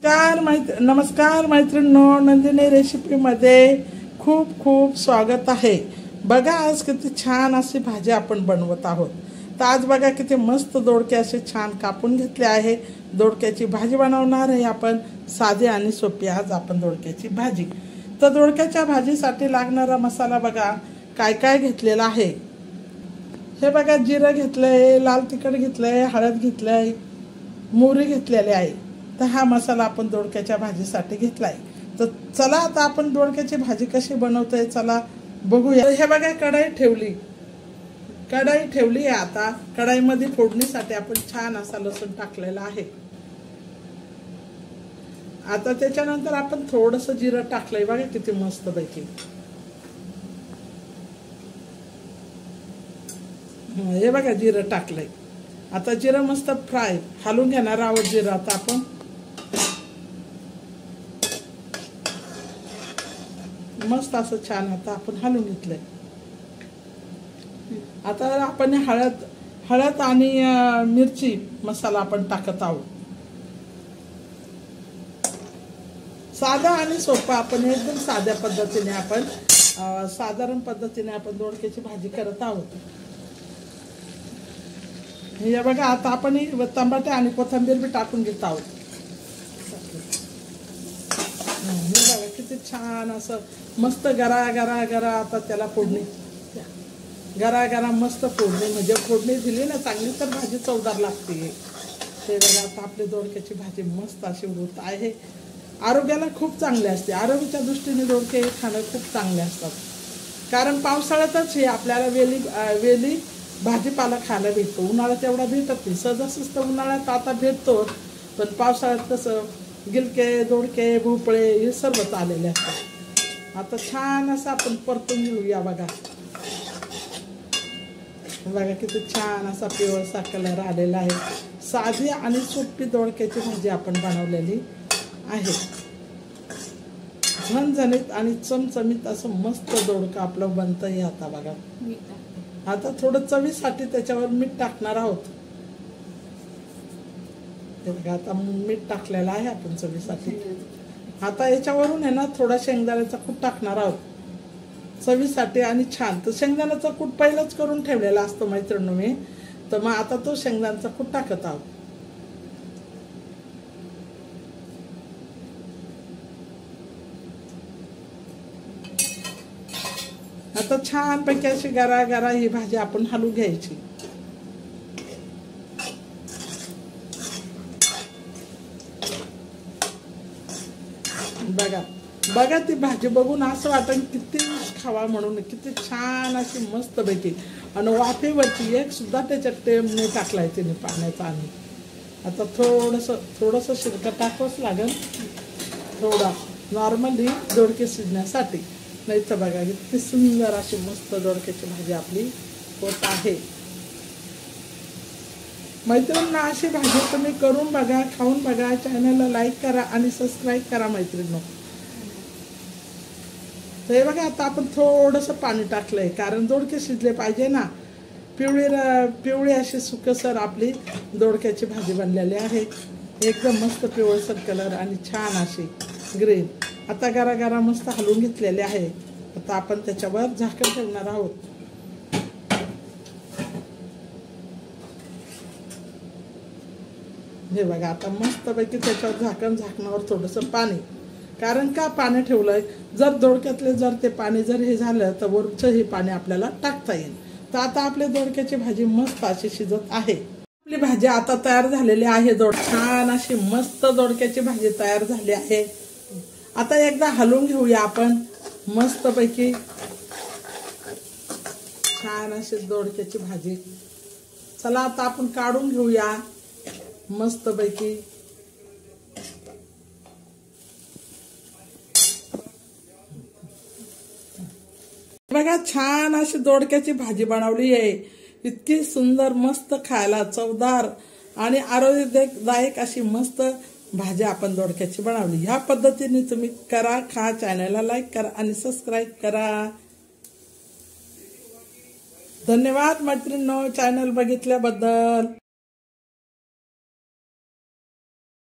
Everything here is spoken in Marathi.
नमस्कार मैत्रिणींनो, नंदिनी रेसिपीमध्ये खूप खूप स्वागत आहे। बघा आज किती छान अशी भाजी आपण बनवत आहोत। तर आज बघा किती मस्त दोडके असे छान कापून घेतले आहे। दोडक्याची भाजी बनवणार आहे आपण, साधी आणि सोपी आज आपण दोडक्याची भाजी। तर दोडक्याच्या भाजीसाठी लागणारा मसाला बघा काय काय घेतलेला आहे। हे बघा जिरं घेतलंय, लाल तिखट घेतलंय, हळद घेतलंय, मोहरी घेतलेली आहे। तर हा मसाला आपण दोडक्याच्या भाजीसाठी घेतलाय। तर चला आता आपण दोडक्याची भाजी कशी बनवतोय चला बघूया। हे बघा कढई ठेवली आहे। आता कढईमध्ये फोडणीसाठी आपण छान असा लसूण टाकलेला आहे। आता त्याच्यानंतर आपण थोडंसं जिरं टाकलंय, बघा किती मस्त पैकी। हे बघा जिरं टाकलंय। आता जिरं मस्त फ्राय हलवून घेणार आहोत जिरं आता आपण। मस्त असं छान आता आपण हलवून घेतलंय। आता आपण हळद आणि मिरची मसाला आपण टाकत आहोत। साधा आणि सोपा आपण एकदम साध्या पद्धतीने आपण साधारण पद्धतीने आपण दोडक्याची भाजी करत आहोत। हे बघा आता आपण टमाटे आणि कोथिंबीर भी टाकून घेत आहोत। हे बघा किती छान असं मस्त गरा गरा गरा आता त्याला फोडणी गरा गरा मस्त फोडणी, म्हणजे फोडणी दिली ना चांगली तर भाजी चवदार लागते। ते बघा आता आपली दोडक्याची भाजी मस्त अशी होत आहे। आरोग्याला खूप चांगले असते, आरोग्याच्या दृष्टीने दोडके खाणं खूप चांगले असतात। कारण पावसाळ्यातच हे आपल्याला वेली भाजीपाला खायला भेटतो, उन्हाळ्यात एवढा भेटत नाही। सहजासहज उन्हाळ्यात आता भेटतो, पण पावसाळ्यात कसं गिलके, दोडके, भोपळे हे सर्वच आलेले असतात। आता छान असं आपण परतून घेऊया। बघा किती छान असा पिवळसा कलर आलेला आहे। साधी आणि सोपी दोडक्याची भाजी आपण बनवलेली आहे। झणझणीत आणि चमचमीत असं मस्त दोडका आपलं बनतंय। आता बघा आता थोडं चवीसाठी त्याच्यावर मीठ टाकणार आहोत। आता मीठ टाकलेलं आहे आपण चवीसाठी। आता याच्यावरून आहे ना थोडा शेंगदाण्याचा कूट टाकणार आहोत चवीसाठी आणि छान। तर शेंगदाण्याचा कूट पहिलाच करून ठेवलेला असतो मैत्रिणींनो मी, तर मग आता तो शेंगदाण्याचा कूट टाकत आहोत। आता छान पैकी अशी गरा गरा ही भाजी आपण हलवून घ्यायची। बघा ती भाजी बघून असं वाटतं किती खावा म्हणून, किती छान अशी मस्त पैकी। आणि वाफेवरची एक सुद्धा त्याच्यात टेम नाही टाकलाय तिने पाण्याचा। आणि आता थोडंसं शिरका टाकावंच लागेल, थोडा नॉर्मली दोडके शिजण्यासाठी। नाही तर बघा किती सुंदर अशी मस्त दोडक्याची भाजी आपली होत आहे। मैत्रिणींना अशी भाजी तुम्ही करून बघा, खाऊन बघा, चॅनलला लाईक करा आणि सबस्क्राईब करा मैत्रिणींनो। तर हे बघा आता आपण थोडंसं पाणी टाकलंय, कारण दोडके शिजले पाहिजे ना। पिवळी अशी सुकसर आपली दोडक्याची भाजी बनलेली आहे। एकदम मस्त पिवळसर कलर आणि छान अशी ग्रीन। आता गरा गरा मस्त हलवून घेतलेले आहे। आता आपण त्याच्यावर झाकण ठेवणार आहोत। हे बघा आता मस्त पैकी त्याच्यावर झाकणावर थोडंसं पाणी, कारण का पाणी ठेवलंय, जर दोडक्यातले जर ते पाणी जर हे झालं तर वरचं हे पाणी आपल्याला टाकता येईल। तर आता आपली दोडक्याची भाजी मस्त अशी शिजत आहे। आपली भाजी आता तयार झालेली आहे। छान अशी मस्त दोडक्याची भाजी तयार झाली आहे। आता एकदा हलवून घेऊया आपण मस्त पैकी छान अशी दोडक्याची भाजी। चला आता आपण काढून घेऊया मस्त पैकी। बघा छान अशी दोडक्याची भाजी बनवली आहे। इतकी सुंदर मस्त खायला चवदार आणि आरोग्यदायक अशी मस्त भाजी आपण दोडक्याची बनवली। ह्या पद्धतीने तुम्ही करा, खा, चॅनलला लाईक करा आणि सबस्क्राईब करा। धन्यवाद मैत्रिणींनो चॅनल बघितल्याबद्दल।